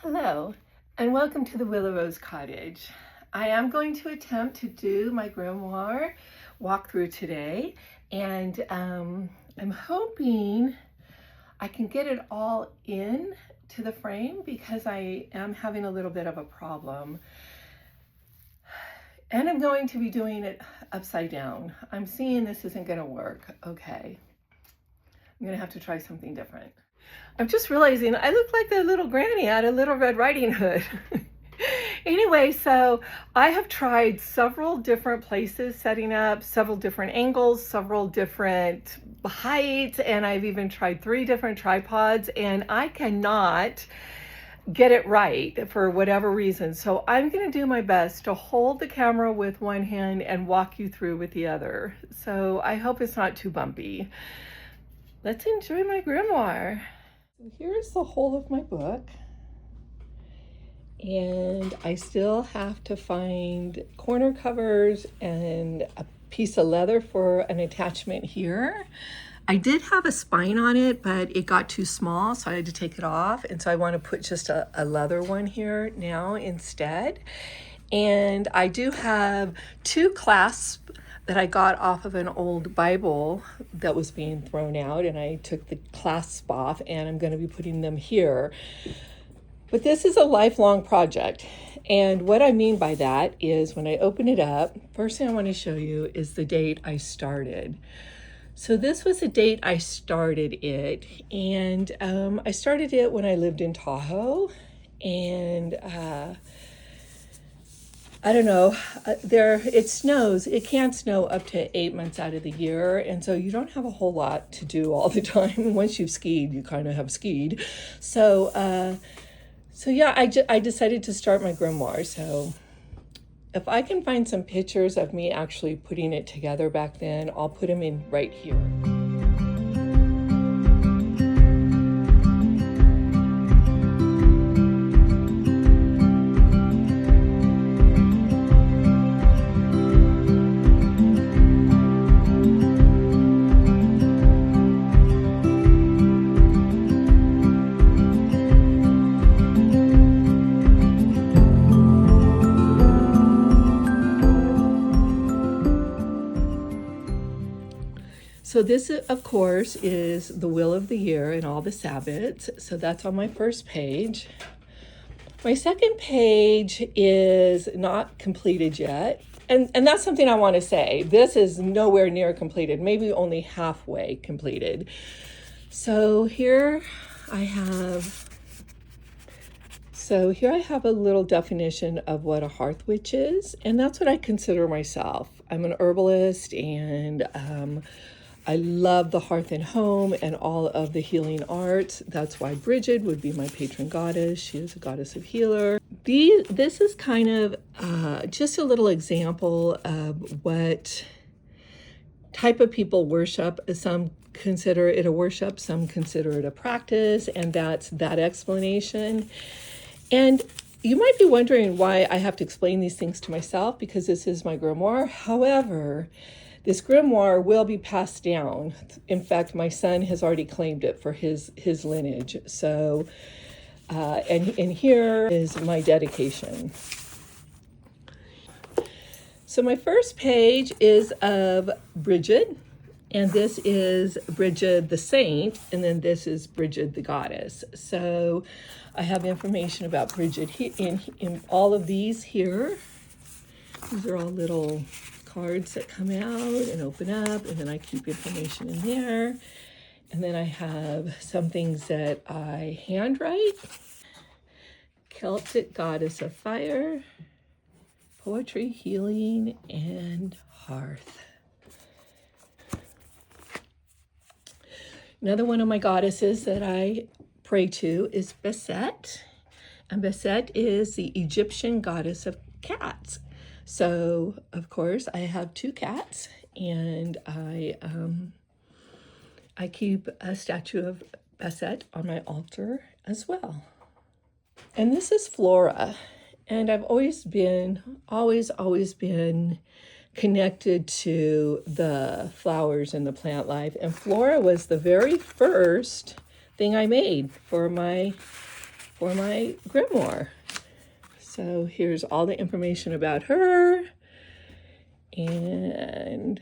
Hello, and welcome to the Willow Rose Cottage. I am going to attempt to do my grimoire walkthrough today, and I'm hoping I can get it all in to the frame because I am having a little bit of a problem. And I'm going to be doing it upside down. I'm seeing this isn't going to work. Okay, I'm going to have to try something different. I'm just realizing I look like the little granny out of Little Red Riding Hood. Anyway, so I have tried several different places setting up, several different angles, several different heights, and I've even tried 3 different tripods, and I cannot get it right for whatever reason. So I'm going to do my best to hold the camera with one hand and walk you through with the other. So I hope it's not too bumpy. Let's enjoy my grimoire. So here's the whole of my book. And I still have to find corner covers and a piece of leather for an attachment here. I did have a spine on it, but it got too small, so I had to take it off. And so I want to put just a leather one here now instead. And I do have 2 clasps that I got off of an old Bible that was being thrown out, and I took the clasp off, and I'm going to be putting them here. But this is a lifelong project. And what I mean by that is when I open it up, first thing I want to show you is the date I started. So this was the date I started it. And I started it when I lived in Tahoe. And I don't know, it snows. It can snow up to 8 months out of the year. And so you don't have a whole lot to do all the time. Once you've skied, you kind of have skied. So yeah, I decided to start my grimoire. So if I can find some pictures of me actually putting it together back then, I'll put them in right here. So this, of course, is the Wheel of the Year and all the Sabbats. So that's on my first page. My second page is not completed yet. And that's something I want to say. This is nowhere near completed, maybe only halfway completed. So here I have a little definition of what a hearth witch is. And that's what I consider myself. I'm an herbalist, and I love the hearth and home and all of the healing arts. That's why Bridget would be my patron goddess. She is a goddess of healer. This is kind of just a little example of what type of people worship. Some consider it a worship, some consider it a practice, and that's that explanation. And you might be wondering why I have to explain these things to myself, because this is my grimoire. However, this grimoire will be passed down. In fact, my son has already claimed it for his lineage. So, and here is my dedication. So my first page is of Bridget, and this is Bridget the saint, and then this is Bridget the goddess. So I have information about Bridget in all of these here. These are all little cards that come out and open up, and then I keep information in there. And then I have some things that I handwrite. Celtic goddess of fire, poetry, healing, and hearth. Another one of my goddesses that I pray to is Beset. And Beset is the Egyptian goddess of cats. So, of course, I have 2 cats, and I keep a statue of Beset on my altar as well. And this is Flora, and I've always been connected to the flowers and the plant life. And Flora was the very first thing I made for my for my grimoire. So here's all the information about her. And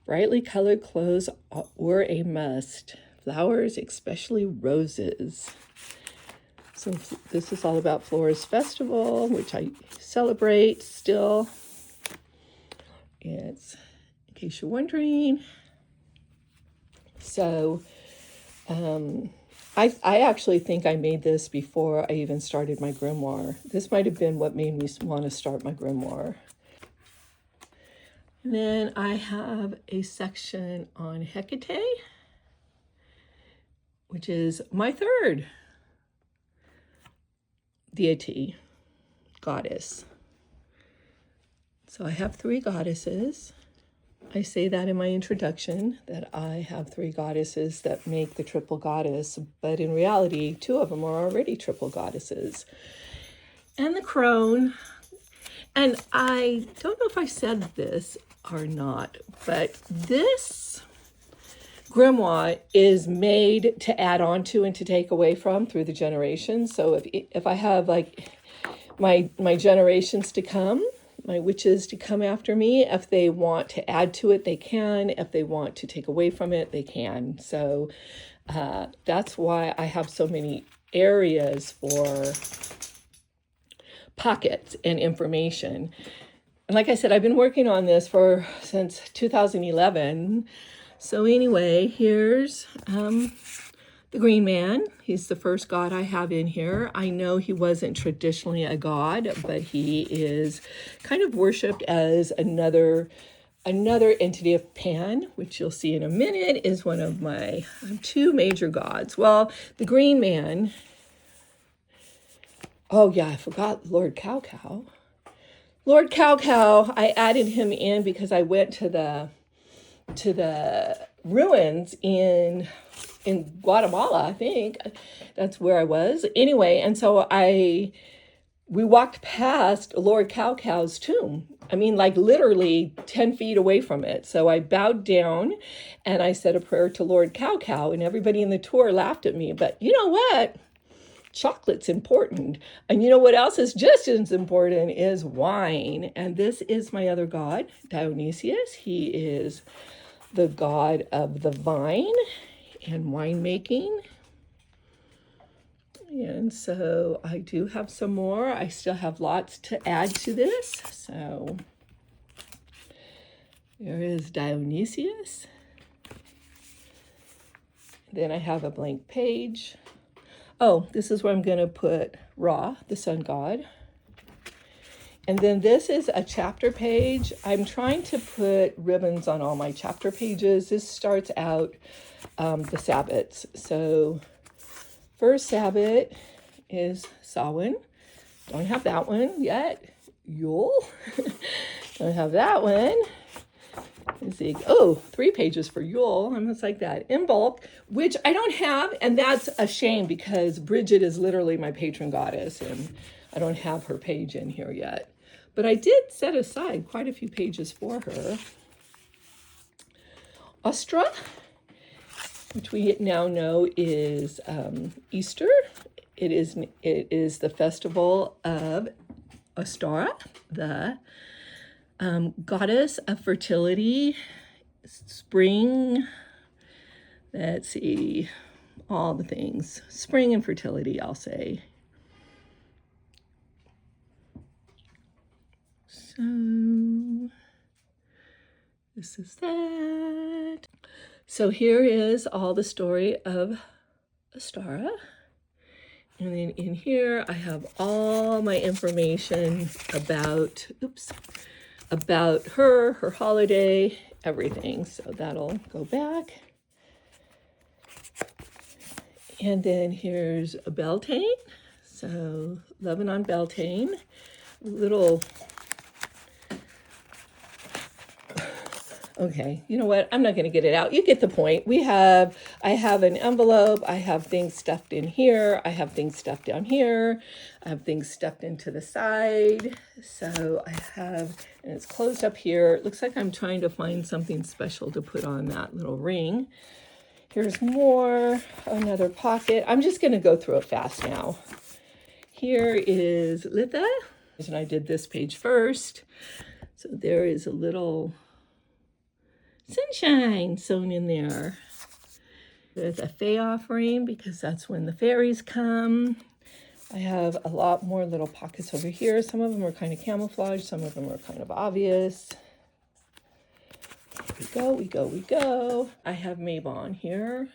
brightly colored clothes were a must. Flowers, especially roses. So this is all about Florist Festival, which I celebrate still. It's, in case you're wondering. So I actually think I made this before I even started my grimoire. This might have been what made me want to start my grimoire. And then I have a section on Hecate, which is my third deity, goddess. So I have 3 goddesses. I say that in my introduction, that I have 3 goddesses that make the triple goddess, but in reality, 2 of them are already triple goddesses. And the crone, and I don't know if I said this or not, but this grimoire is made to add on to and to take away from through the generations. So if I have like my generations to come, my witches to come after me, if they want to add to it, they can. If they want to take away from it, they can. So that's why I have so many areas for pockets and information. And like I said, I've been working on this since 2011. So anyway, here's the Green Man. He's the first god I have in here. I know he wasn't traditionally a god, but he is kind of worshipped as another entity of Pan, which you'll see in a minute, is one of my 2 major gods. Well, the Green Man, oh yeah, I forgot Lord Cow Cow. Lord Cow Cow, I added him in because I went to the ruins in Guatemala, I think. That's where I was. Anyway, and so we walked past Lord Cow Cow's tomb. I mean, like literally 10 feet away from it. So I bowed down and I said a prayer to Lord Cow Cow, and everybody in the tour laughed at me. But you know what? Chocolate's important. And you know what else is just as important is wine. And this is my other god, Dionysius. He is the god of the vine and winemaking. And so I do have some more. I still have lots to add to this. So there is Dionysius. Then I have a blank page. Oh, this is where I'm going to put Ra, the sun god. And then this is a chapter page. I'm trying to put ribbons on all my chapter pages. This starts out the Sabbats. So first Sabbat is Samhain. Don't have that one yet. Yule. Don't have that one. Let's see. Oh, 3 pages for Yule. I'm just like that. In bulk, which I don't have. And that's a shame because Bridget is literally my patron goddess. And I don't have her page in here yet. But I did set aside quite a few pages for her. Ostra, which we now know is Easter. It is the festival of Ostara, the goddess of fertility, spring. Let's see, all the things. Spring and fertility, I'll say. So this is that. So here is all the story of Ostara. And then in here, I have all my information about her holiday, everything. So that'll go back. And then here's a Beltane. So Lebanon Beltane. Little, okay, you know what? I'm not going to get it out. You get the point. I have an envelope. I have things stuffed in here. I have things stuffed down here. I have things stuffed into the side. So I have, and it's closed up here. It looks like I'm trying to find something special to put on that little ring. Here's more, another pocket. I'm just going to go through it fast now. Here is Litha, and I did this page first. So there is a little sunshine sewn in there with a Fae offering, because that's when the fairies come. I have a lot more little pockets over here. Some of them are kind of camouflaged, some of them are kind of obvious. We go. I have Mabon here.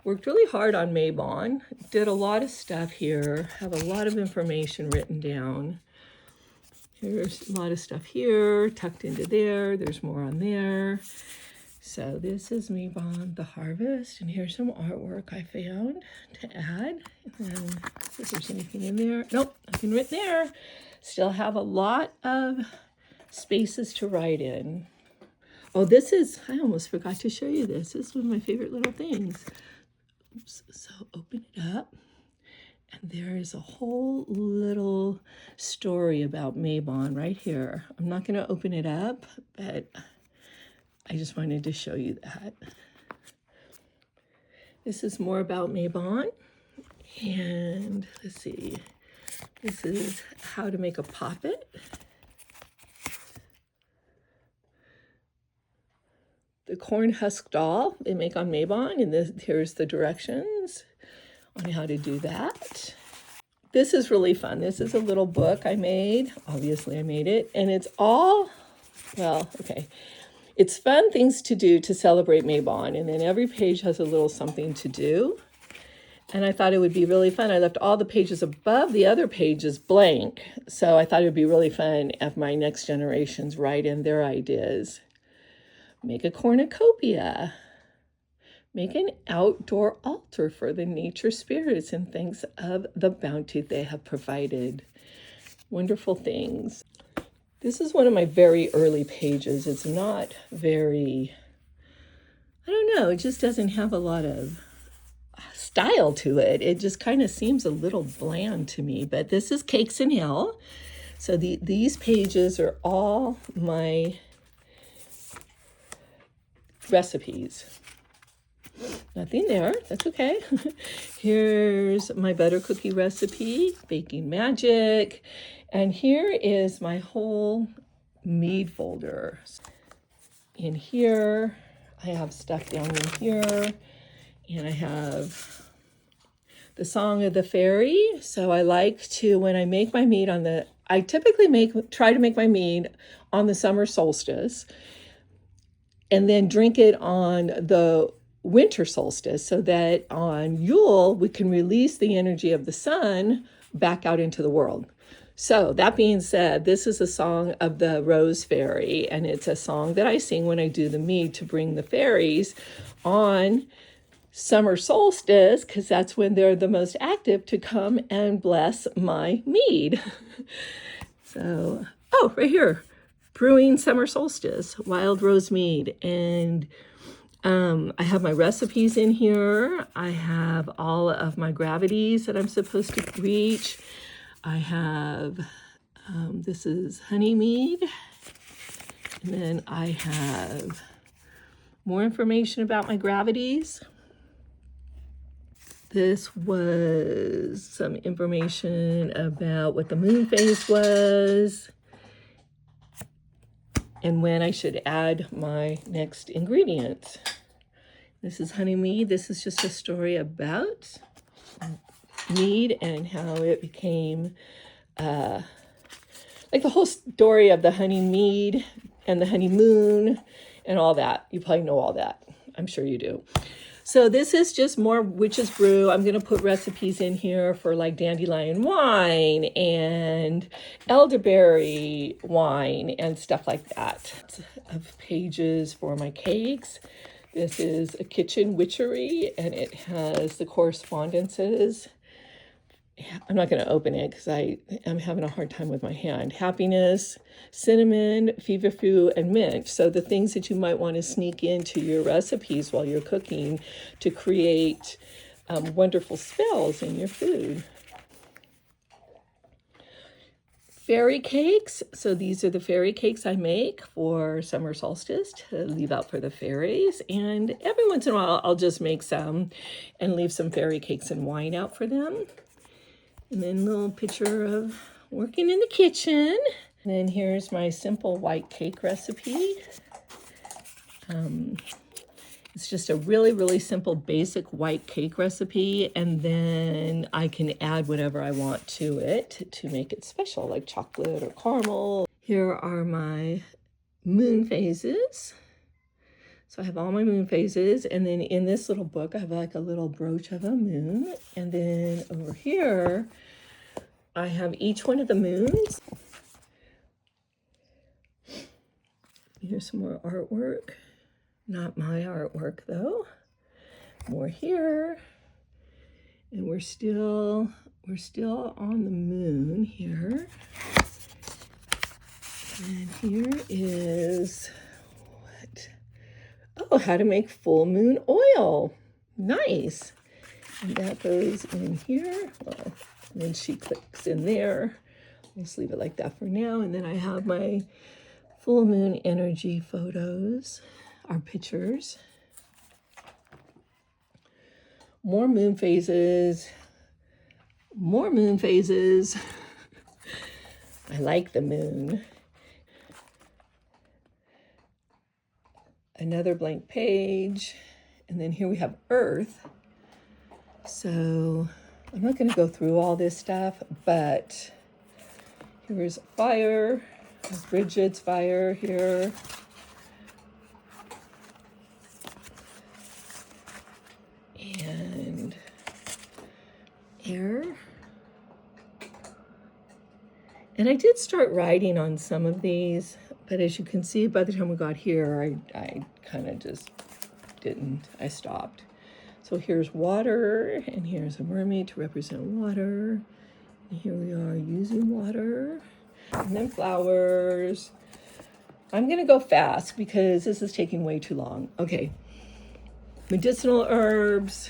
Worked really hard on Mabon. Did a lot of stuff here. Have a lot of information written down. There's a lot of stuff here, tucked into there. There's more on there. So this is Mabon, the harvest. And here's some artwork I found to add. And if there's anything in there. Nope, nothing written there. Still have a lot of spaces to write in. Oh, this is, I almost forgot to show you this. This is one of my favorite little things. Oops, so open it up. And there is a whole little story about Mabon right here. I'm not going to open it up, but I just wanted to show you that. This is more about Mabon. And let's see. This is how to make a poppet. The corn husk doll they make on Mabon, and here's the directions on how to do that. This is really fun. This is a little book I made. Obviously, I made it, and it's all, well, okay. It's fun things to do to celebrate Mabon, and then every page has a little something to do. And I thought it would be really fun. I left all the pages above the other pages blank, so I thought it would be really fun if my next generations write in their ideas. Make a cornucopia. Make an outdoor altar for the nature spirits and thanks of the bounty they have provided. Wonderful things. This is one of my very early pages. It's not very, I don't know, it just doesn't have a lot of style to it. It just kind of seems a little bland to me, but this is Cakes in Hell. So these pages are all my recipes. Nothing there, that's okay. Here's my butter cookie recipe, baking magic. And here is my whole mead folder. In here, I have stuff down in here. And I have the Song of the Fairy. So I like to, when I make my mead I typically try to make my mead on the summer solstice, and then drink it on the winter solstice, so that on Yule, we can release the energy of the sun back out into the world. So that being said, this is a song of the Rose Fairy, and it's a song that I sing when I do the mead to bring the fairies on summer solstice, because that's when they're the most active, to come and bless my mead. So, oh, right here. Brewing Summer Solstice, Wild Rose Mead. And I have my recipes in here. I have all of my gravities that I'm supposed to reach. I have, this is honey mead. And then I have more information about my gravities. This was some information about what the moon phase was, and when I should add my next ingredients. This is honey mead. This is just a story about mead and how it became, like the whole story of the honey mead and the honeymoon and all that. You probably know all that. I'm sure you do. So this is just more witch's brew. I'm going to put recipes in here for like dandelion wine and elderberry wine and stuff like that. Of pages for my cakes. This is a kitchen witchery, and it has the correspondences. I'm not going to open it because I'm having a hard time with my hand. Happiness, cinnamon, feverfew, and mint. So the things that you might want to sneak into your recipes while you're cooking to create wonderful spells in your food. fairy cakes. So these are the fairy cakes I make for summer solstice to leave out for the fairies. And every once in a while, I'll just make some and leave some fairy cakes and wine out for them. And then a little picture of working in the kitchen. And then here's my simple white cake recipe. It's just a really simple basic white cake recipe, and then I can add whatever I want to it to make it special, like chocolate or caramel. Here are my moon phases. So I have all my moon phases, and then in this little book I have like a little brooch of a moon, and then over here I have each one of the moons. Here's some more artwork. Not my artwork though. More here. And we're still on the moon here. And here is what? Oh, how to make full moon oil. Nice. And that goes in here. Well, and then she clicks in there. I'll just leave it like that for now. And then I have my full moon energy photos. Our pictures. More moon phases. More moon phases. I like the moon. Another blank page. And then here we have Earth. So I'm not going to go through all this stuff, but here's fire. There's Bridget's fire here. And air. And I did start writing on some of these, but as you can see, by the time we got here, I kind of just didn't. I stopped. So here's water, and here's a mermaid to represent water. And here we are using water. And then flowers. I'm going to go fast because this is taking way too long. Okay. Medicinal herbs,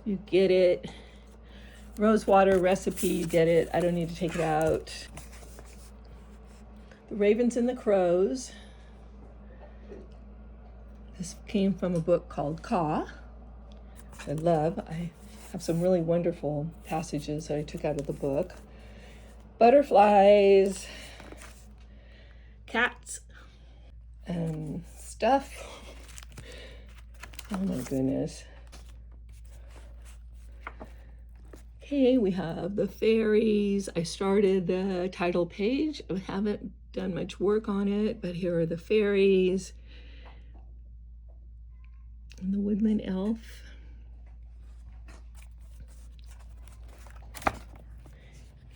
you get it. Rose water recipe, you get it. I don't need to take it out. The ravens and the crows. This came from a book called Ka. I love. I have some really wonderful passages that I took out of the book. Butterflies, cats, stuff. Oh my goodness. Okay, we have the fairies. I started the title page. I haven't done much work on it, but here are the fairies. And the woodland elf.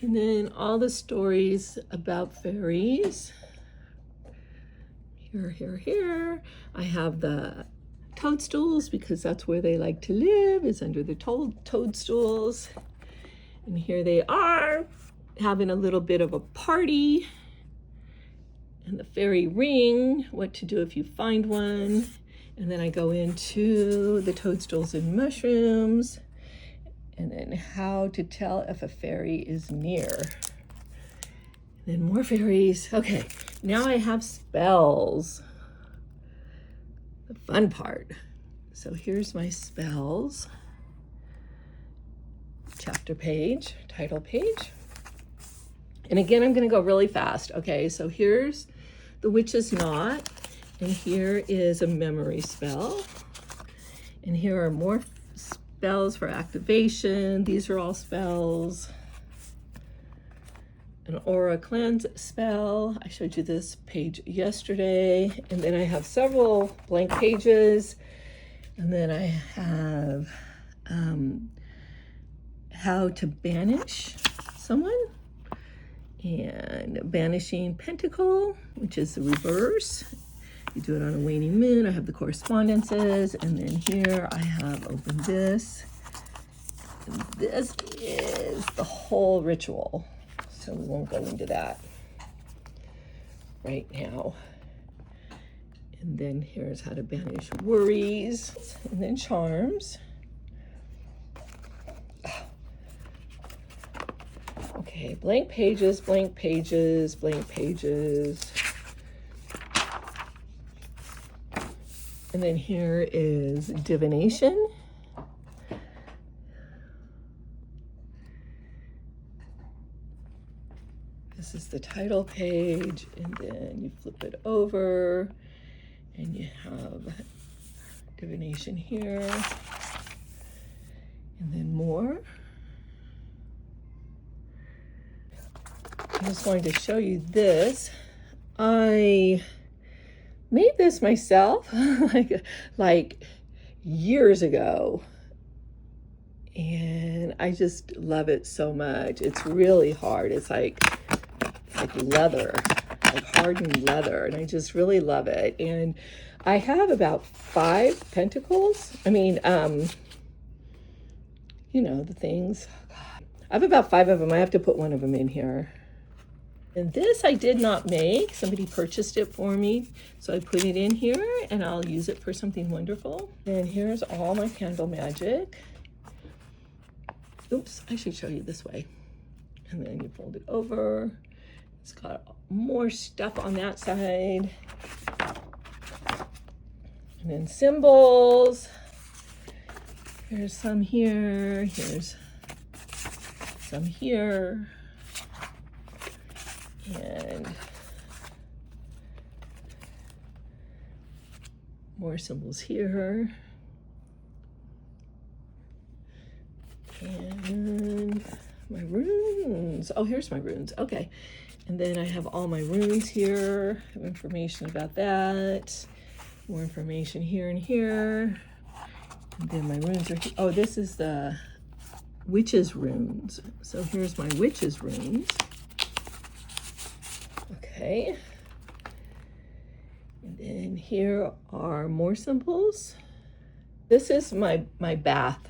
And then all the stories about fairies. Here. I have the toadstools because that's where they like to live, is under the toadstools. And here they are having a little bit of a party. And the fairy ring, what to do if you find one. And then I go into the toadstools and mushrooms. And then how to tell if a fairy is near. And then more fairies. Okay, now I have spells. The fun part. So here's my spells. Chapter page, title page. And again, I'm going to go really fast. Okay, so here's the witch's knot. And here is a memory spell. And here are more spells for activation. These are all spells. An aura cleanse spell. I showed you this page yesterday. And then I have several blank pages. And then I have how to banish someone. And banishing pentacle, which is the reverse. You do it on a waning moon. I have the correspondences. And then here I have opened this. And this is the whole ritual. So we won't go into that right now. And then here's how to banish worries. And then charms. Okay. Okay, blank pages, blank pages, blank pages. And then here is divination. This is the title page, and then you flip it over and you have divination here, and then more. I'm just going to show you this. I made this myself like years ago, and I just love it so much. It's really hard. It's like leather, like hardened leather, and I just really love it. And I have about 5 pentacles. I mean, you know, the things. I have about 5 of them. I have to put one of them in here. And this I did not make. Somebody purchased it for me. So I put it in here and I'll use it for something wonderful. And here's all my candle magic. Oops, I should show you this way. And then you fold it over. It's got more stuff on that side. And then symbols. Here's some here. Here's some here. And more symbols here. And my runes. Oh, here's my runes. Okay. And then I have all my runes here. I have information about that. More information here and here. And then my runes are here. Oh, this is the witch's runes. So here's my witch's runes. Okay. And then here are more symbols. This is my bath.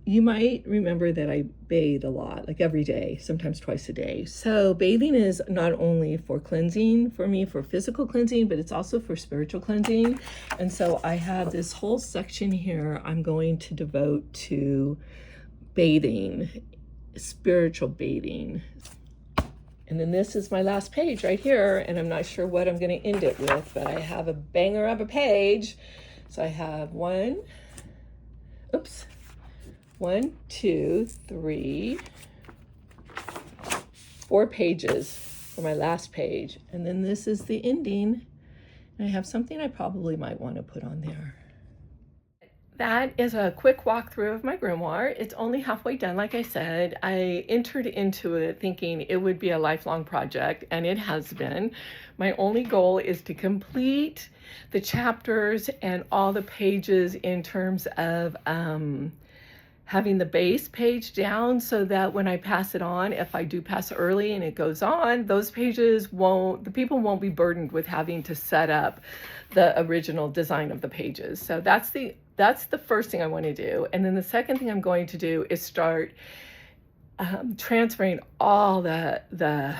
You might remember that I bathe a lot, like every day, sometimes twice a day. So bathing is not only for cleansing for me, for physical cleansing, but it's also for spiritual cleansing. And so I have this whole section here I'm going to devote to bathing, spiritual bathing. And then this is my last page right here, and I'm not sure what I'm going to end it with, but I have a banger of a page. So I have 1, 2, 3, 4 pages for my last page. And then this is the ending. And I have something I probably might want to put on there. That is a quick walkthrough of my grimoire. It's only halfway done, like I said. I entered into it thinking it would be a lifelong project, and it has been. My only goal is to complete the chapters and all the pages in terms of having the base page down, so that when I pass it on, if I do pass early and it goes on, those pages the people won't be burdened with having to set up the original design of the pages. So that's the first thing I want to do. And then the second thing I'm going to do is start transferring all the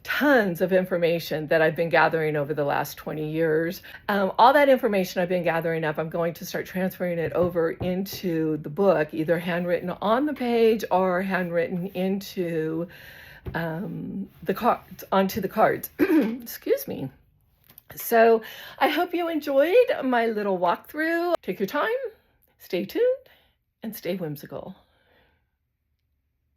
tons of information that I've been gathering over the last 20 years. All that information I've been gathering up, I'm going to start transferring it over into the book, either handwritten on the page or handwritten into the cards, onto the cards. Excuse me. So I hope you enjoyed my little walkthrough. Take your time, stay tuned, and stay whimsical.